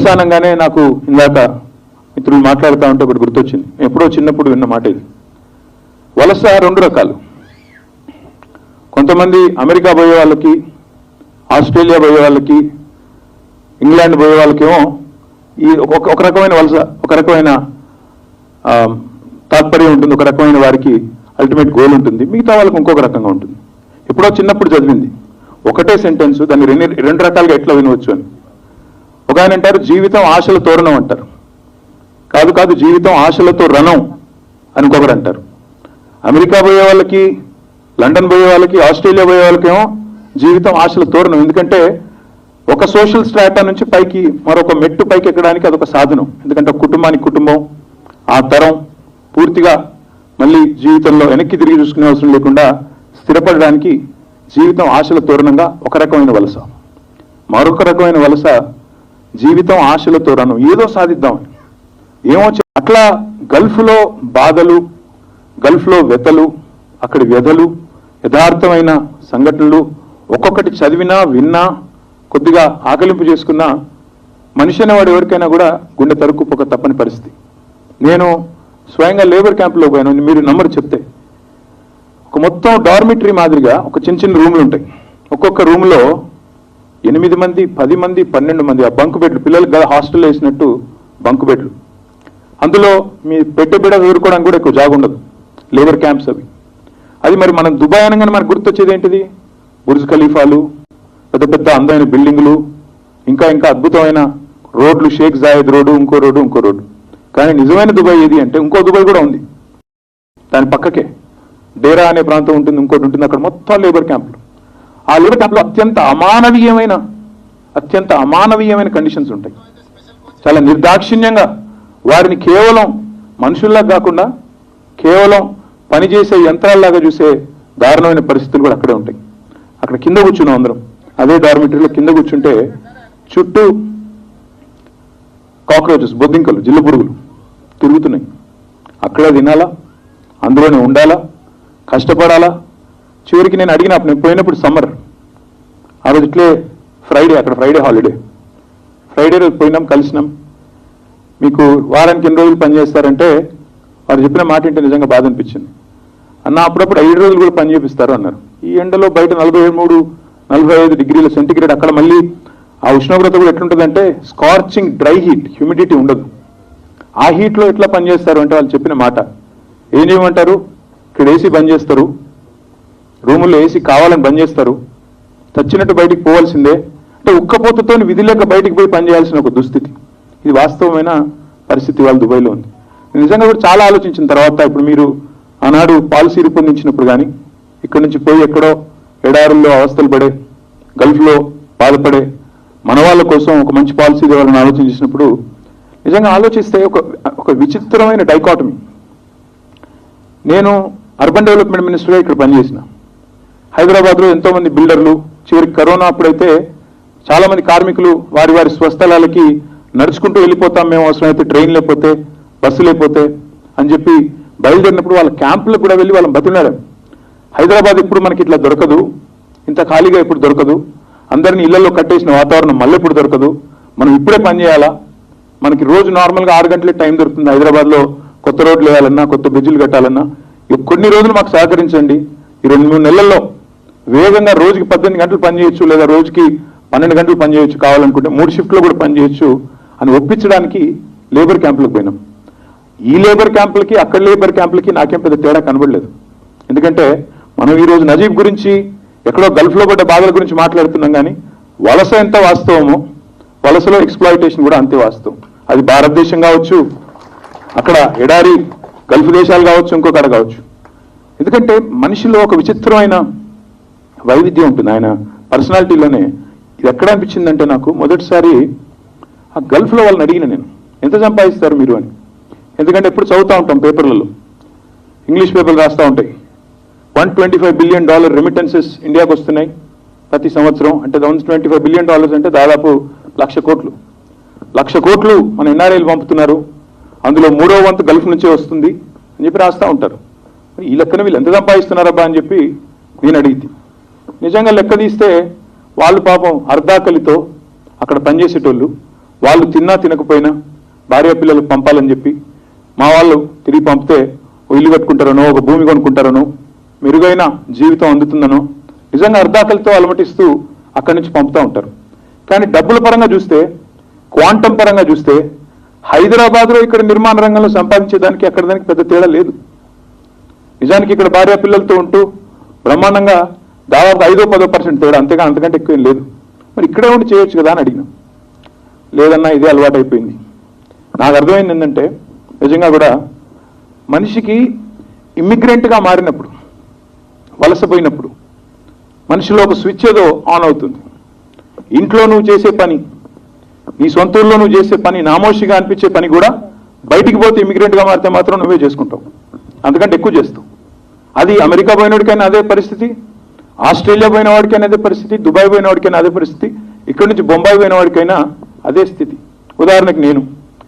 వలస అనగానే నాకు ఇందాక మిత్రులు మాట్లాడుతూ ఉంటే ఒకటి గుర్తొచ్చింది. ఎప్పుడో చిన్నప్పుడు విన్న మాట ఇది. వలస రెండు రకాలు. కొంతమంది అమెరికా పోయే వాళ్ళకి, ఆస్ట్రేలియా పోయే వాళ్ళకి, ఇంగ్లాండ్ పోయే వాళ్ళకేమో ఈ ఒక రకమైన వలస, ఒక రకమైన తాత్పర్యం ఉంటుంది, ఒక రకమైన వారికి అల్టిమేట్ గోల్ ఉంటుంది. మిగతా వాళ్ళకి ఇంకొక రకంగా ఉంటుంది. ఎప్పుడో చిన్నప్పుడు చదివింది ఒకటే సెంటెన్స్, దాన్ని రెండు రకాలుగా ఎట్లా వినవచ్చు అని. ఒక ఆయన అంటారు జీవితం ఆశల తోరణం అంటారు. కాదు కాదు, జీవితం ఆశలతో రణం అని ఇంకొకరు అంటారు. అమెరికా పోయే వాళ్ళకి, లండన్ పోయే వాళ్ళకి, ఆస్ట్రేలియా పోయే వాళ్ళకేమో జీవితం ఆశల తోరణం. ఎందుకంటే ఒక సోషల్ స్ట్రాటా నుంచి పైకి మరొక మెట్టు పైకి ఎక్కడానికి అదొక సాధనం. ఎందుకంటే కుటుంబానికి కుటుంబం, ఆ తరం పూర్తిగా మళ్ళీ జీవితంలో వెనక్కి తిరిగి చూసుకునే అవసరం లేకుండా స్థిరపడడానికి జీవితం ఆశల తోరణంగా ఒక రకమైన వలస. మరొక రకమైన వలస జీవితం ఆశల తోరణం, ఏదో సాధిద్దాం ఏమో. అట్లా గల్ఫ్లో బాధలు, గల్ఫ్లో వ్యతలు, అక్కడి వ్యధలు, యథార్థమైన సంఘటనలు ఒక్కొక్కటి చదివినా విన్నా కొద్దిగా ఆకలింపు చేసుకున్నా మనిషి అనేవాడు ఎవరికైనా కూడా గుండె తరుక్కుపోక తప్పని పరిస్థితి. నేను స్వయంగా లేబర్ క్యాంప్లో పోయాను. మీరు నంబర్ చెప్తే ఒక మొత్తం డార్మిటరీ మాదిరిగా ఒక చిన్న చిన్న రూమ్లు ఉంటాయి. ఒక్కొక్క రూమ్లో 8 మంది, 10 మంది, 12 మంది ఆ బంకు బెడ్లు, పిల్లలు హాస్టల్లో వేసినట్టు బంకు బెడ్లు. అందులో మీ బిడ ఎదుర్కోవడానికి కూడా ఎక్కువ జాగా ఉండదు. లేబర్ క్యాంప్స్ అవి. అది మరి మనం దుబాయ్ అనగానే మనకు గుర్తొచ్చేది ఏంటిది? బుర్జ్ ఖలీఫాలు, పెద్ద పెద్ద అందమైన బిల్డింగులు, ఇంకా ఇంకా అద్భుతమైన రోడ్లు, షేక్ జాయద్ రోడ్డు, ఇంకో రోడ్డు. కానీ నిజమైన దుబాయ్ ఏది అంటే ఇంకో దుబాయ్ కూడా ఉంది. దాని పక్కకే డేరా అనే ప్రాంతం ఉంటుంది, ఇంకోటి ఉంటుంది. అక్కడ మొత్తం లేబర్ క్యాంపులు. ఆ లేబర్ క్యాంపులో అత్యంత అమానవీయమైన కండిషన్స్ ఉంటాయి. చాలా నిర్దాక్షిణ్యంగా వారిని కేవలం మనుషుల్లా కాకుండా కేవలం పనిచేసే యంత్రాల్లాగా చూసే దారుణమైన పరిస్థితులు కూడా అక్కడే ఉంటాయి. అక్కడ కింద కూర్చున్నాం అందరం, అదే డార్మిటరీలో కింద కూర్చుంటే చుట్టూ కాక్రోచెస్, బొద్దింకలు, జిల్లు పురుగులు తిరుగుతున్నాయి. అక్కడే తినాలా, అందులోనే ఉండాలా, కష్టపడాలా. చివరికి నేను అడిగిన, నేను పోయినప్పుడు సమ్మర్, ఆ రోజు ఇట్లే ఫ్రైడే, అక్కడ ఫ్రైడే హాలిడే. ఫ్రైడే రోజు పోయినాం, కలిసినాం. మీకు వారానికి ఎన్ని రోజులు పనిచేస్తారంటే వారు చెప్పిన మాట ఏంటో నిజంగా బాధ అనిపించింది. అన్న అప్పుడప్పుడు 5 రోజులు కూడా పని చేపిస్తారు అన్నారు. ఈ ఎండలో బయట 43-45 డిగ్రీల సెంటిగ్రేడ్, అక్కడ మళ్ళీ ఆ ఉష్ణోగ్రత కూడా ఎట్లుంటుందంటే స్కార్చింగ్ డ్రై హీట్, హ్యూమిడిటీ ఉండదు. ఆ హీట్లో ఎట్లా పనిచేస్తారు అంటే వాళ్ళు చెప్పిన మాట ఏం చేయమంటారు, ఇక్కడ ఏసీ బంద్ చేస్తారు, రూముల్లో ఏసీ కావాలని బంద్ చేస్తారు, చచ్చినట్టు బయటికి పోవాల్సిందే. అంటే ఉక్కపోతతో విధి లేక బయటికి పోయి పనిచేయాల్సిన ఒక దుస్థితి. ఇది వాస్తవమైన పరిస్థితి వాళ్ళ దుబాయ్లో ఉంది. నిజంగా కూడా చాలా ఆలోచించిన తర్వాత, ఇప్పుడు మీరు ఆనాడు పాలసీ రూపొందించినప్పుడు కానీ, ఇక్కడి నుంచి పోయి ఎక్కడో ఎడారుల్లో అవస్థలు పడే, గల్ఫ్లో బాధపడే మన వాళ్ళ కోసం ఒక మంచి పాలసీ ఇవ్వాలని ఆలోచించినప్పుడు నిజంగా ఆలోచిస్తే ఒక విచిత్రమైన డైకాటమీ. నేను అర్బన్ డెవలప్మెంట్ మినిస్టర్గా ఇక్కడ పనిచేసిన. హైదరాబాద్లో ఎంతోమంది బిల్డర్లు, చివరికి కరోనా అప్పుడైతే చాలామంది కార్మికులు వారి స్వస్థలాలకి నడుచుకుంటూ వెళ్ళిపోతాం మేము, అవసరమైతే ట్రైన్ లేకపోతే, బస్సు లేకపోతే అని చెప్పి బయలుదేరినప్పుడు వాళ్ళ క్యాంపులకు కూడా వెళ్ళి వాళ్ళని బతిలారు. హైదరాబాద్ ఇప్పుడు మనకి ఇట్లా దొరకదు, ఇంత ఖాళీగా ఇప్పుడు దొరకదు, అందరినీ ఇళ్లలో కట్టేసిన వాతావరణం మళ్ళీ ఇప్పుడు దొరకదు, మనం ఇప్పుడే పని చేయాలా. మనకి రోజు నార్మల్గా 6 గంటలే టైం దొరుకుతుంది హైదరాబాద్లో, కొత్త రోడ్లు వేయాలన్నా, కొత్త బ్రిడ్జిలు కట్టాలన్నా. కొన్ని రోజులు మాకు సహకరించండి, ఈ 2-3 నెలల్లో వేగంగా రోజుకి 18 గంటలు పని చేయొచ్చు, లేదా రోజుకి 12 గంటలు పని చేయొచ్చు, కావాలనుకుంటే 3 షిఫ్ట్లో కూడా పని చేయొచ్చు అని ఒప్పించడానికి లేబర్ క్యాంపులకు పోయినాం. ఈ లేబర్ క్యాంపులకి అక్కడ లేబర్ క్యాంపులకి నాకేం పెద్ద తేడా కనబడలేదు. ఎందుకంటే మనం ఈరోజు నజీబ్ గురించి, ఎక్కడో గల్ఫ్లో పడ్డ బాధల గురించి మాట్లాడుతున్నాం, కానీ వలస ఎంత వాస్తవమో వలసలో ఎక్స్ప్లాయిటేషన్ కూడా అంతే వాస్తవం. అది భారతదేశం కావచ్చు, అక్కడ ఎడారి గల్ఫ్ దేశాలు కావచ్చు, ఇంకొకటి కావచ్చు. ఎందుకంటే మనిషిలో ఒక విచిత్రమైన వైవిధ్యం ఉంటుంది ఆయన పర్సనాలిటీలోనే. ఇది ఎక్కడ అనిపించిందంటే నాకు మొదటిసారి ఆ గల్ఫ్లో వాళ్ళని అడిగిన నేను, ఎంత సంపాదిస్తారు మీరు అని. ఎందుకంటే ఎప్పుడు చదువుతూ ఉంటాం పేపర్లలో, ఇంగ్లీష్ పేపర్లు రాస్తూ ఉంటాయి, $125 బిలియన్ రెమిటెన్సెస్ ఇండియాకు వస్తున్నాయి ప్రతి సంవత్సరం. అంటే $125 బిలియన్ అంటే దాదాపు 1,00,000 కోట్లు. 1,00,000 కోట్లు మన ఎన్ఆర్ఐలు పంపుతున్నారు, అందులో 3వ వంతు గల్ఫ్ నుంచే వస్తుంది అని చెప్పి రాస్తూ ఉంటారు. ఈ లెక్కన వీళ్ళు ఎంత సంపాదిస్తున్నారబ్బా అని చెప్పి నేను అడిగితే, నిజంగా లెక్క తీస్తే వాళ్ళు పాపం అర్ధాకలితో అక్కడ పనిచేసేటోళ్ళు, వాళ్ళు తిన్నా తినకపోయినా భార్య పిల్లలకు పంపాలని చెప్పి మా వాళ్ళు తిరిగి పంపితే ఓ ఇల్లు కట్టుకుంటారనో ఒక భూమి కొనుక్కుంటారనో మెరుగైన జీవితం అందుతుందనో నిజంగా అర్ధాకలితో అలమటిస్తూ అక్కడి నుంచి పంపుతూ ఉంటారు. కానీ డబ్బుల పరంగా చూస్తే, క్వాంటం పరంగా చూస్తే హైదరాబాద్లో ఇక్కడ నిర్మాణ రంగంలో సంపాదించేదానికి అక్కడ దానికి పెద్ద తేడా లేదు. నిజానికి ఇక్కడ భార్య పిల్లలతో ఉంటూ బ్రహ్మాండంగా దాదాపు 5-10% తేడా, అంతేగా అంతకంటే ఎక్కువ ఏం లేదు. మరి ఇక్కడే ఉండి చేయొచ్చు కదా అని అడిగినాం. లేదన్నా ఇదే అలవాటు అయిపోయింది. నాకు అర్థమైంది ఏంటంటే నిజంగా కూడా మనిషికి ఇమ్మిగ్రెంట్గా మారినప్పుడు, వలసపోయినప్పుడు మనిషిలో ఒక స్విచ్ ఏదో ఆన్ అవుతుంది. ఇంట్లో నువ్వు చేసే పని, నీ సొంత ఊళ్ళో నువ్వు చేసే పని, నామోషిగా అనిపించే పని కూడా బయటికి పోతే ఇమిగ్రెంట్గా మారితే మాత్రం నువ్వే చేసుకుంటావు, అంతకంటే ఎక్కువ చేస్తావు. అది అమెరికా పోయినోడికైనా అదే పరిస్థితి, ఆస్ట్రేలియా పోయిన వాడికైనా అదే పరిస్థితి, దుబాయ్ పోయిన వాడికైనా అదే పరిస్థితి, ఇక్కడి నుంచి బొంబాయి పోయిన వాడికైనా అదే స్థితి. ఉదాహరణకు నేను